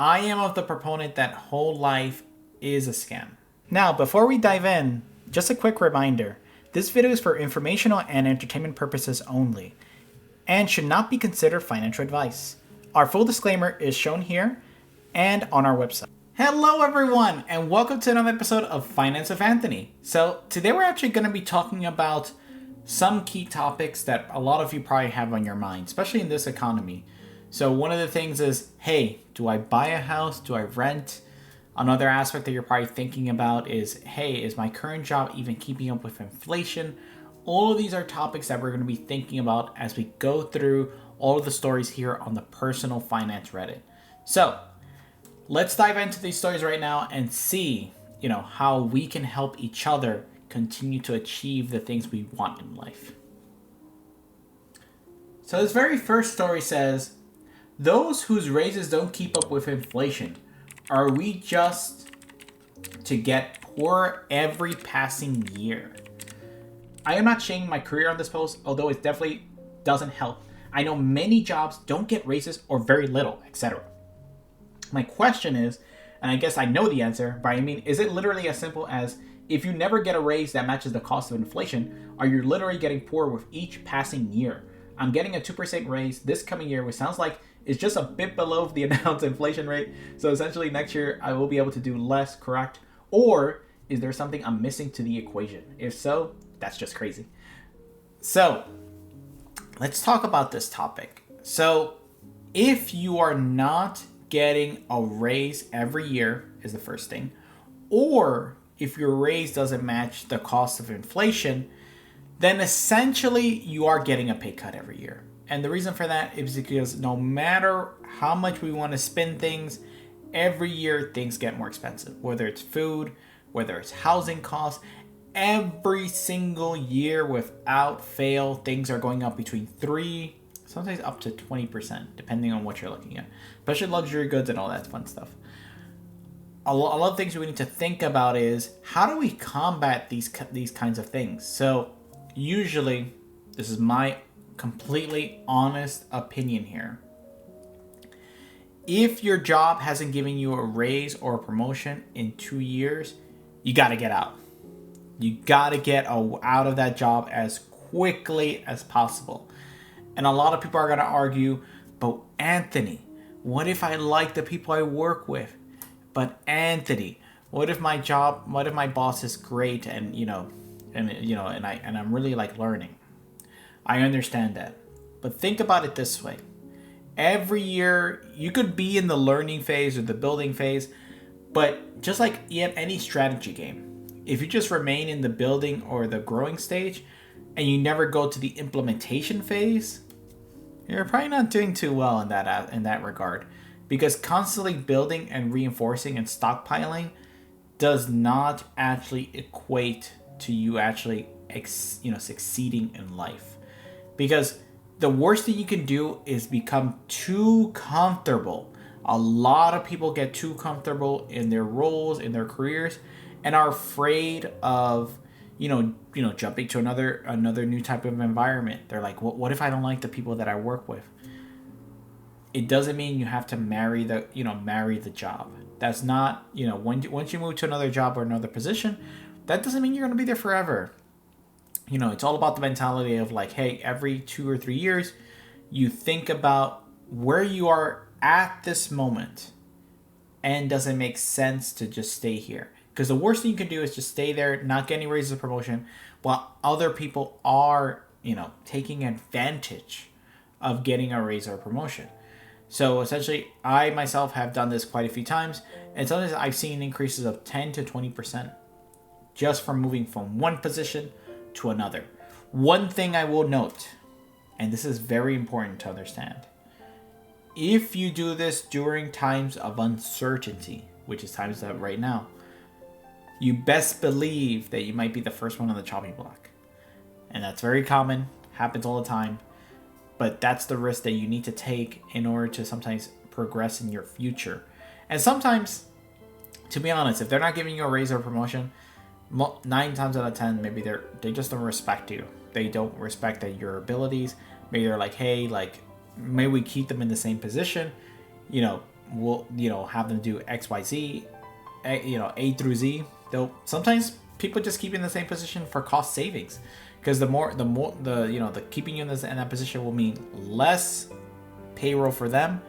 I am of the proponent that whole life is a scam. Now, before we dive in, just a quick reminder. This video is for informational and entertainment purposes only, and should not be considered financial advice. Our full disclaimer is shown here and on our website. Hello everyone, and welcome to another episode of Finance with Anthony. So today we're actually going to be talking about some key topics that a lot of you probably have on your mind, especially in this economy. So one of the things is, hey, do I buy a house? Do I rent? Another aspect that you're probably thinking about is, hey, is my current job even keeping up with inflation? All of these are topics that we're going to be thinking about as we go through all of the stories here on the Personal Finance Reddit. So let's dive into these stories right now and see, how we can help each other continue to achieve the things we want in life. So this very first story says, those whose raises don't keep up with inflation, are we just to get poorer every passing year? I am not shaming my career on this post, although it definitely doesn't help. I know many jobs don't get raises or very little, etc. My question is, and I guess I know the answer, but I mean, is it literally as simple as if you never get a raise that matches the cost of inflation, are you literally getting poorer with each passing year? I'm getting a 2% raise this coming year, which sounds like it's just a bit below the announced inflation rate. So essentially next year I will be able to do less, correct? Or is there something I'm missing to the equation? If so, that's just crazy. So let's talk about this topic. So if you are not getting a raise every year is the first thing, or if your raise doesn't match the cost of inflation, then essentially you are getting a pay cut every year. And the reason for that is because no matter how much we want to spend things, every year things get more expensive. Whether it's food, whether it's housing costs, every single year without fail, things are going up between 3, sometimes up to 20%, depending on what you're looking at. Especially luxury goods and all that fun stuff. A lot of things we need to think about is, how do we combat these kinds of things? So usually, this is my completely honest opinion here. If your job hasn't given you a raise or a promotion in 2 years, you got to get out. You got to get out of that job as quickly as possible. And a lot of people are going to argue, but Anthony, what if I like the people I work with? But Anthony, what if my boss is great and I'm really like learning? I understand that. But think about it this way. Every year you could be in the learning phase or the building phase, but just like in any strategy game, if you just remain in the building or the growing stage and you never go to the implementation phase, you're probably not doing too well in that regard, because constantly building and reinforcing and stockpiling does not actually equate to you actually succeeding in life. Because the worst thing you can do is become too comfortable. A lot of people get too comfortable in their roles, in their careers, and are afraid of jumping to another new type of environment. They're like, what if I don't like the people that I work with? It doesn't mean you have to marry the job. That's not, once you move to another job or another position, that doesn't mean you're going to be there forever. It's all about the mentality of like, hey, every 2 or 3 years, you think about where you are at this moment, and does it make sense to just stay here? Because the worst thing you can do is just stay there, not get any raises or promotion, while other people are, taking advantage of getting a raise or a promotion. So essentially, I myself have done this quite a few times, and sometimes I've seen increases of 10 to 20% just from moving from one position to another. One thing I will note, and this is very important to understand, if you do this during times of uncertainty, which is times that right now, you best believe that you might be the first one on the chopping block. And that's very common, happens all the time. But that's the risk that you need to take in order to sometimes progress in your future. And sometimes, to be honest, if they're not giving you a raise or a promotion, 9 times out of 10, maybe they just don't respect you. They don't respect your abilities. Maybe they're like, hey, maybe we keep them in the same position. we'll, have them do XYZ, A through Z. Though sometimes people just keep you in the same position for cost savings, because the keeping you in that position will mean less payroll for them,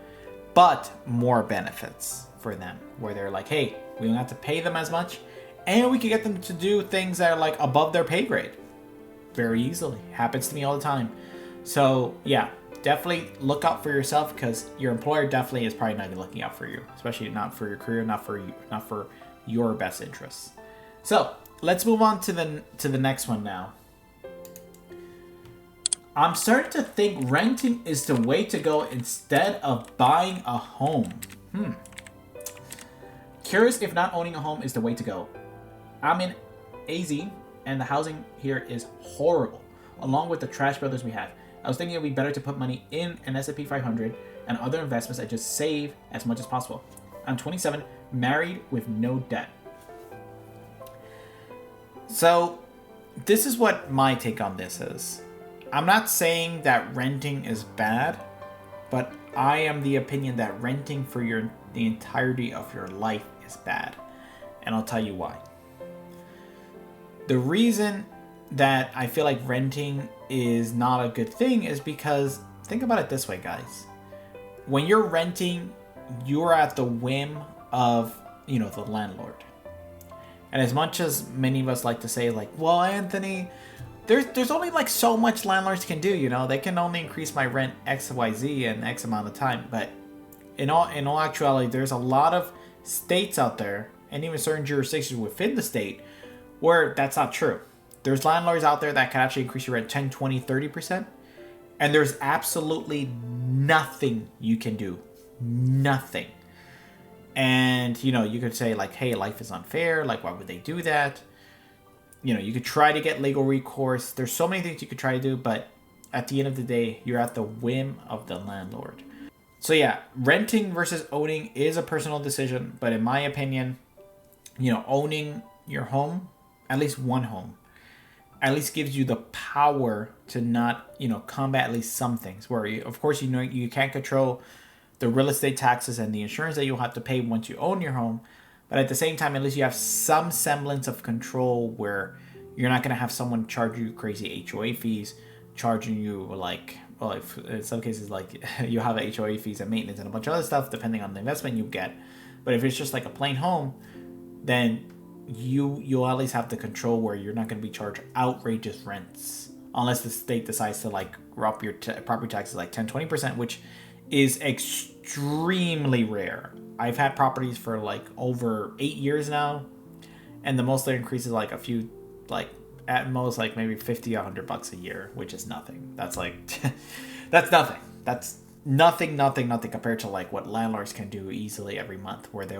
but more benefits for them, where they're like, hey, we don't have to pay them as much, and we can get them to do things that are like above their pay grade very easily. Happens to me all the time. So yeah, definitely look out for yourself, because your employer definitely is probably not looking out for you, especially not for your career, not for your best interests. So let's move on to the next one now. I'm starting to think renting is the way to go instead of buying a home. Curious if not owning a home is the way to go. I'm in AZ, and the housing here is horrible, along with the trash builders we have. I was thinking it would be better to put money in an S&P 500 and other investments and just save as much as possible. I'm 27, married with no debt. So this is what my take on this is. I'm not saying that renting is bad, but I am the opinion that renting for the entirety of your life is bad. And I'll tell you why. The reason that I feel like renting is not a good thing is because, think about it this way, guys. When you're renting, you're at the whim of, the landlord. And as much as many of us like to say, like, well, Anthony, there's only like so much landlords can do, they can only increase my rent XYZ in X amount of time. But in all actuality, there's a lot of states out there, and even certain jurisdictions within the state, where that's not true. There's landlords out there that can actually increase your rent 10, 20, 30%. And there's absolutely nothing you can do. Nothing. And, you could say like, hey, life is unfair. Like, why would they do that? You could try to get legal recourse. There's so many things you could try to do, but at the end of the day, you're at the whim of the landlord. So yeah, renting versus owning is a personal decision. But in my opinion, owning your home, at least one home, at least gives you the power to not, combat at least some things. Where, of course, you can't control the real estate taxes and the insurance that you'll have to pay once you own your home. But at the same time, at least you have some semblance of control, where you're not going to have someone charge you crazy HOA fees, charging you in some cases, like you have HOA fees and maintenance and a bunch of other stuff, depending on the investment you get. But if it's just like a plain home, then you'll at least have the control where you're not going to be charged outrageous rents, unless the state decides to like up your property taxes like 10-20%, which is extremely rare. I've had properties for like over 8 years now, and the most they increase is like a few, like at most like maybe $50-$100 a year, which is nothing. That's like that's nothing. That's nothing compared to like what landlords can do easily every month, where they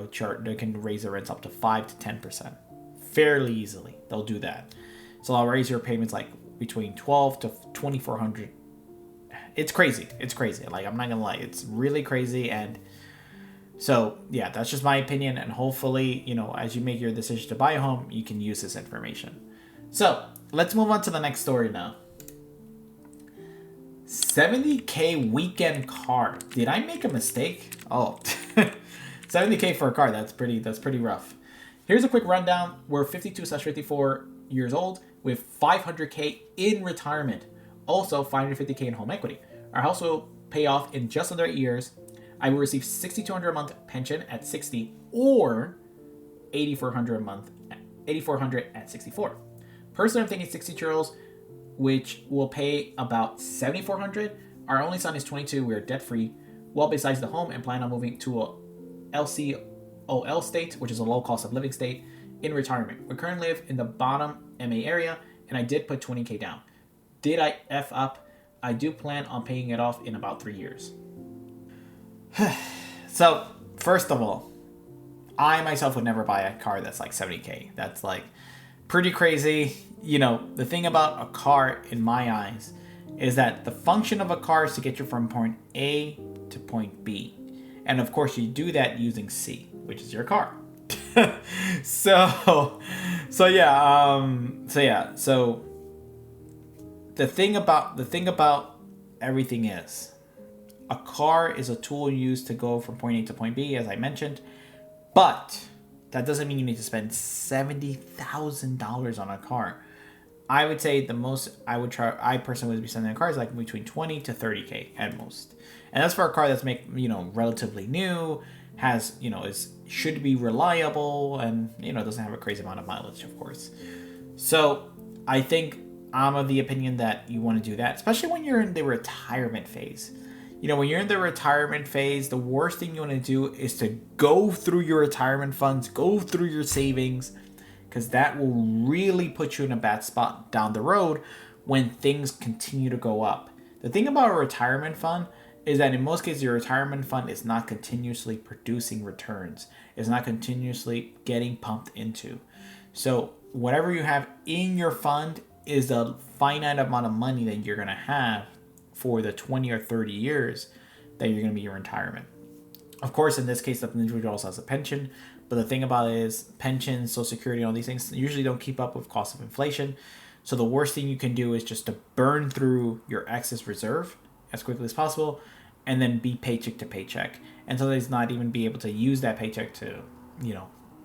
can raise their rents up to 5-10% fairly easily. They'll do that. So I'll raise your payments like between $1,200 to $2,400. It's crazy. Like, I'm not gonna lie, it's really crazy. And so yeah, that's just my opinion, and hopefully, as you make your decision to buy a home, you can use this information. So let's move on to the next story now. $70K weekend car. Did I make a mistake? Oh, $70K for a car. That's pretty rough. Here's a quick rundown. We're 52/54 years old with $500K in retirement. Also $550K in home equity. Our house will pay off in just under 8 years. I will receive $6,200 a month pension at 60, or $8,400 a month, $8,400 at 64. Personally, I'm thinking 62-year-olds, which will pay about $7,400. Our only son is 22. We're debt free, well besides the home, and plan on moving to a LCOL state, which is a low cost of living state, in retirement. We currently live in the bottom MA area, and I did put $20K down. Did I F up? I do plan on paying it off in about 3 years. So, first of all, I myself would never buy a car that's like $70K. That's like pretty crazy. The thing about a car in my eyes is that the function of a car is to get you from point A to point B. And of course you do that using C, which is your car. So the thing about everything is, A car is a tool used to go from point A to point B, as I mentioned, but that doesn't mean you need to spend $70,000 on a car. I would say the most I personally would be spending on a car is like between 20 to 30K at most. And that's for a car that's relatively new, has, should be reliable, and, doesn't have a crazy amount of mileage, of course. So I think I'm of the opinion that you want to do that, especially when you're in the retirement phase. When you're in the retirement phase, the worst thing you want to do is to go through your retirement funds, go through your savings, because that will really put you in a bad spot down the road when things continue to go up. The thing about a retirement fund is that in most cases, your retirement fund is not continuously producing returns. It's not continuously getting pumped into. So whatever you have in your fund is the finite amount of money that you're going to have for the 20 or 30 years that you're going to be in retirement. Of course, in this case, the individual also has a pension, but the thing about it is pensions, Social Security, and all these things usually don't keep up with cost of inflation. So the worst thing you can do is just to burn through your excess reserve as quickly as possible and then be paycheck to paycheck. And sometimes not even be able to use that paycheck to,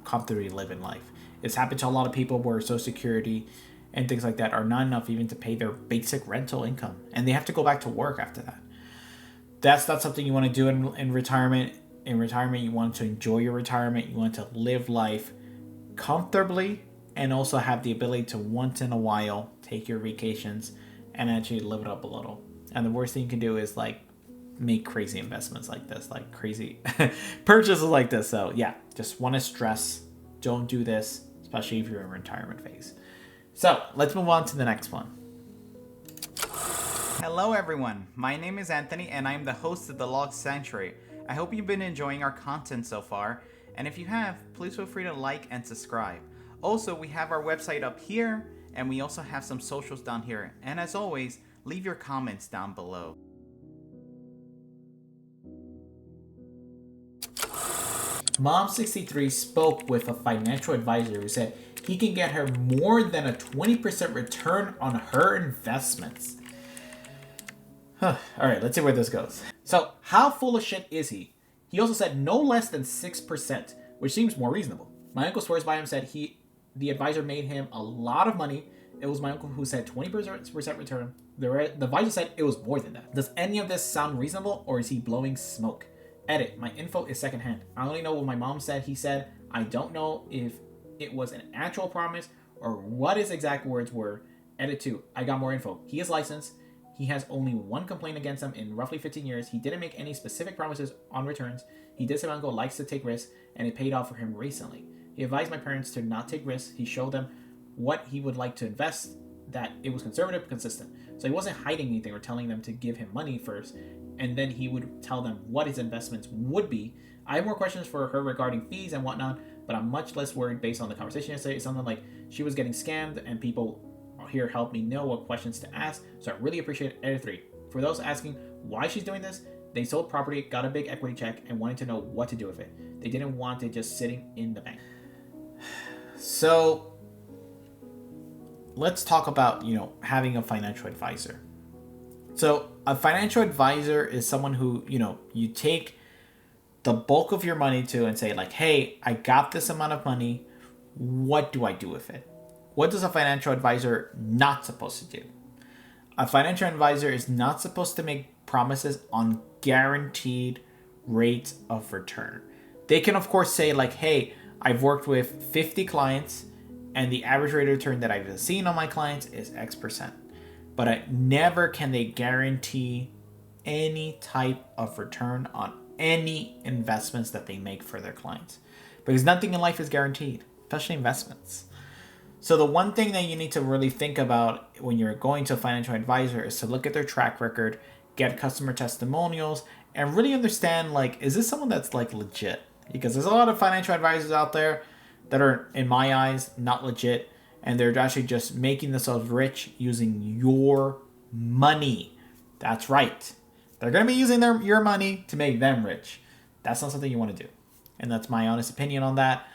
comfortably live in life. It's happened to a lot of people where Social Security and things like that are not enough even to pay their basic rental income, and they have to go back to work after that. That's not something you want to do in retirement. In retirement, you want to enjoy your retirement. You want to live life comfortably and also have the ability to once in a while take your vacations and actually live it up a little. And the worst thing you can do is make crazy investments like this, like crazy purchases like this. So yeah, just want to stress, don't do this, especially if you're in retirement phase. So let's move on to the next one. Hello everyone, my name is Anthony and I'm the host of TheLostSanctuary. I hope you've been enjoying our content so far, and if you have, please feel free to like and subscribe. Also, we have our website up here, and we also have some socials down here, and as always, leave your comments down below. Mom63 spoke with a financial advisor who said he can get her more than a 20% return on her investments. Alright, let's see where this goes. So, how full of shit is he? He also said no less than 6%, which seems more reasonable. My uncle swears by him, said the advisor made him a lot of money. It was my uncle who said 20% return. The advisor said it was more than that. Does any of this sound reasonable, or is he blowing smoke? Edit, my info is secondhand. I only know what my mom said. He said, I don't know if it was an actual promise or what his exact words were. Edit 2, I got more info. He is licensed. He has only one complaint against him in roughly 15 years. He didn't make any specific promises on returns. He did say my uncle likes to take risks, and it paid off for him recently. He advised my parents to not take risks. He showed them what he would like to invest, that it was conservative but consistent. So he wasn't hiding anything or telling them to give him money first, and then he would tell them what his investments would be. I have more questions for her regarding fees and whatnot, but I'm much less worried based on the conversation yesterday. It's something like she was getting scammed, and people here help me know what questions to ask, so I really appreciate it. Edit 3. For those asking why she's doing this, they sold property, got a big equity check, and wanted to know what to do with it. They didn't want it just sitting in the bank. So let's talk about, having a financial advisor. So a financial advisor is someone who, you take the bulk of your money to and say like, hey, I got this amount of money. What do I do with it? What is a financial advisor not supposed to do? A financial advisor is not supposed to make promises on guaranteed rates of return. They can, of course, say like, hey, I've worked with 50 clients and the average rate of return that I've seen on my clients is X%. But never can they guarantee any type of return on any investments that they make for their clients. Because nothing in life is guaranteed, especially investments. So the one thing that you need to really think about when you're going to a financial advisor is to look at their track record, get customer testimonials, and really understand, like, is this someone that's like legit? Because there's a lot of financial advisors out there that are, in my eyes, not legit, and they're actually just making themselves rich using your money. That's right. They're going to be using your money to make them rich. That's not something you want to do. And that's my honest opinion on that.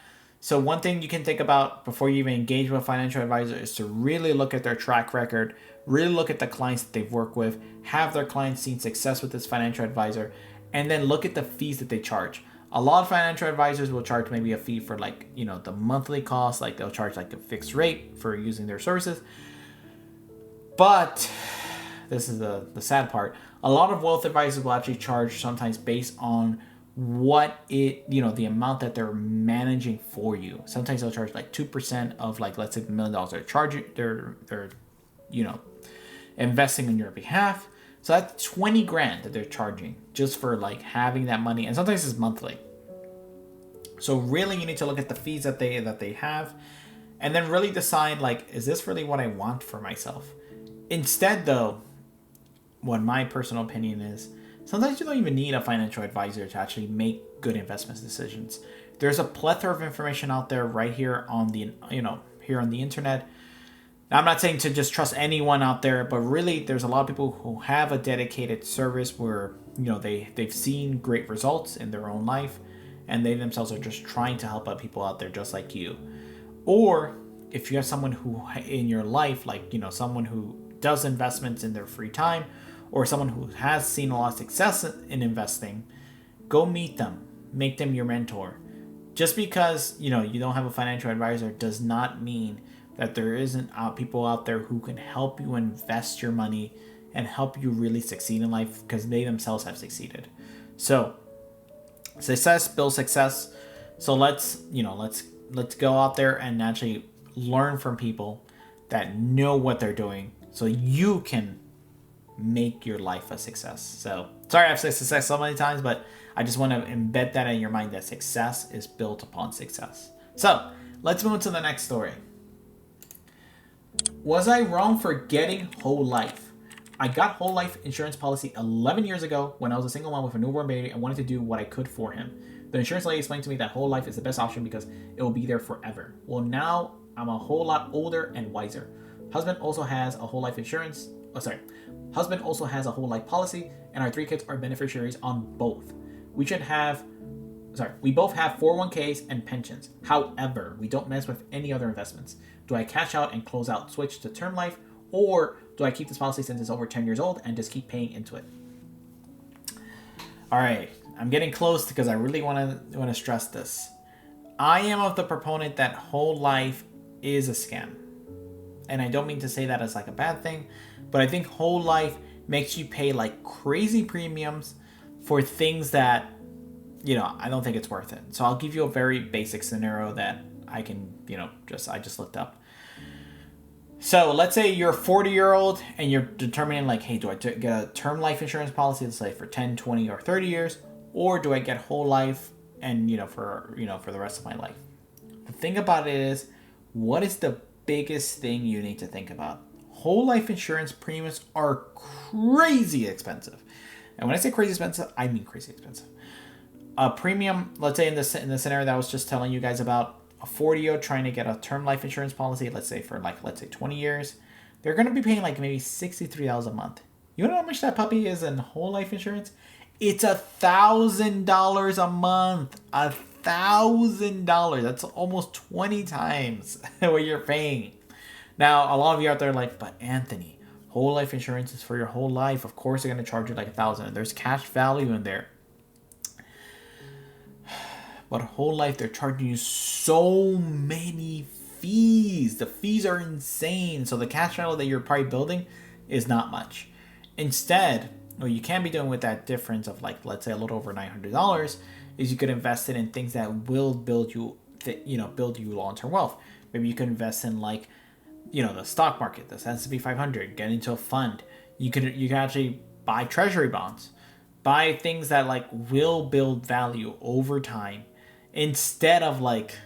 So one thing you can think about before you even engage with a financial advisor is to really look at their track record, really look at the clients that they've worked with, have their clients seen success with this financial advisor, and then look at the fees that they charge. A lot of financial advisors will charge maybe a fee for like, the monthly cost, like they'll charge like a fixed rate for using their services. But this is the sad part. A lot of wealth advisors will actually charge sometimes based on the amount that they're managing for you. Sometimes they'll charge like 2% of like, let's say $1 million they're charging, they're investing on your behalf. So that's 20 grand that they're charging just for like having that money. And sometimes it's monthly. So really you need to look at the fees that they have and then really decide like, is this really what I want for myself? Instead though, what my personal opinion is, sometimes you don't even need a financial advisor to actually make good investment decisions. There's a plethora of information out there right here on the internet. Now, I'm not saying to just trust anyone out there, but really there's a lot of people who have a dedicated service where, they've seen great results in their own life and they themselves are just trying to help out people out there just like you. Or if you have someone who in your life, like, someone who does investments in their free time, or someone who has seen a lot of success in investing, go meet them, make them your mentor. Just because, you don't have a financial advisor does not mean that there isn't people out there who can help you invest your money and help you really succeed in life because they themselves have succeeded. So, success builds success. So let's go out there and actually learn from people that know what they're doing so you can make your life a success. So sorry I've said success so many times, but I just want to embed that in your mind that success is built upon success. So let's move to the next story. Was I wrong for getting whole life? I got whole life insurance policy 11 years ago when I was a single mom with a newborn baby and wanted to do what I could for him. The insurance lady explained to me that whole life is the best option because it will be there forever. Well, now I'm a whole lot older and wiser. Husband also has a whole life policy, and our 3 kids are beneficiaries on both. We both have 401ks and pensions. However, we don't mess with any other investments. Do I cash out and close out, switch to term life, or do I keep this policy since it's over 10 years old and just keep paying into it? All right, I'm getting close because I really want to stress this. I am of the proponent that whole life is a scam. And I don't mean to say that as like a bad thing, but I think whole life makes you pay like crazy premiums for things that, I don't think it's worth it. So I'll give you a very basic scenario that I can, I just looked up. So let's say you're a 40-year-old and you're determining like, hey, do I get a term life insurance policy, let's say for 10, 20, or 30 years, or do I get whole life and, for the rest of my life? The thing about it is, what is the biggest thing you need to think about? Whole life insurance premiums are crazy expensive. And when I say crazy expensive, I mean crazy expensive. A premium, let's say in the scenario that I was just telling you guys about, a 40-year-old trying to get a term life insurance policy, let's say 20 years, they're going to be paying like maybe $63 a month. You know how much that puppy is in whole life insurance? It's $1,000 a month. $1,000. That's almost 20 times what you're paying. Now, a lot of you out there are like, but Anthony, whole life insurance is for your whole life. Of course, they're going to charge you like $1,000. There's cash value in there. But whole life, they're charging you so many fees. The fees are insane. So the cash value that you're probably building is not much. Instead, what you can be doing with that difference of like, let's say a little over $900 is you could invest it in things that will build you long-term wealth. Maybe you could invest in like, the stock market, the S&P 500, get into a fund. You can actually buy treasury bonds, buy things that like will build value over time instead of like,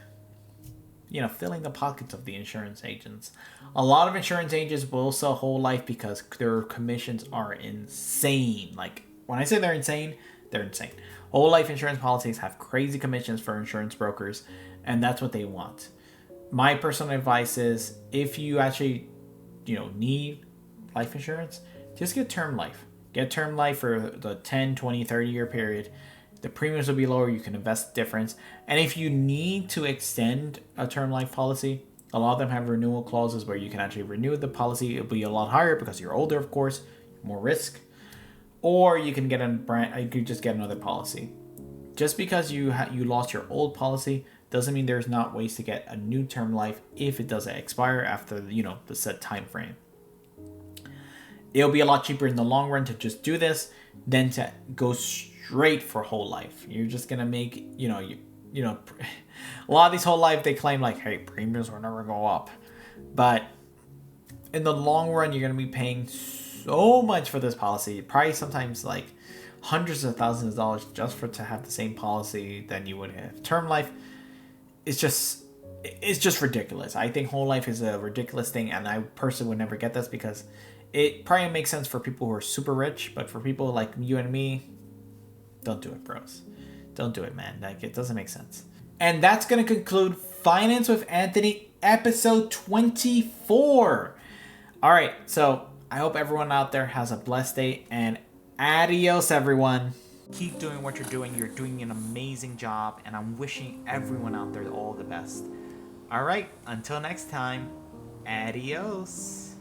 filling the pockets of the insurance agents. A lot of insurance agents will sell whole life because their commissions are insane. Like when I say they're insane, they're insane. Whole life insurance policies have crazy commissions for insurance brokers, and that's what they want. My personal advice is if you actually, need life insurance, just get term life. Get term life for the 10, 20, 30-year period. The premiums will be lower. You can invest the difference. And if you need to extend a term life policy, a lot of them have renewal clauses where you can actually renew the policy. It'll be a lot higher because you're older, of course, more risk. Or you can you could just get another policy. Just because you lost your old policy doesn't mean there's not ways to get a new term life if it doesn't expire after the set time frame. It'll be a lot cheaper in the long run to just do this than to go straight for whole life. You're just gonna make a lot of these whole life they claim like, hey, premiums will never go up, but in the long run you're gonna be paying so much for this policy, probably sometimes like hundreds of thousands of dollars just to have the same policy than you would have term life. It's just ridiculous. I think whole life is a ridiculous thing, and I personally would never get this because it probably makes sense for people who are super rich, but for people like you and me, don't do it, bros. Don't do it, man. Like, it doesn't make sense. And that's going to conclude Finance with Anthony, episode 24. All right, so I hope everyone out there has a blessed day, and adios, everyone. Keep doing what you're doing. You're doing an amazing job, and I'm wishing everyone out there all the best. All right, until next time, adios.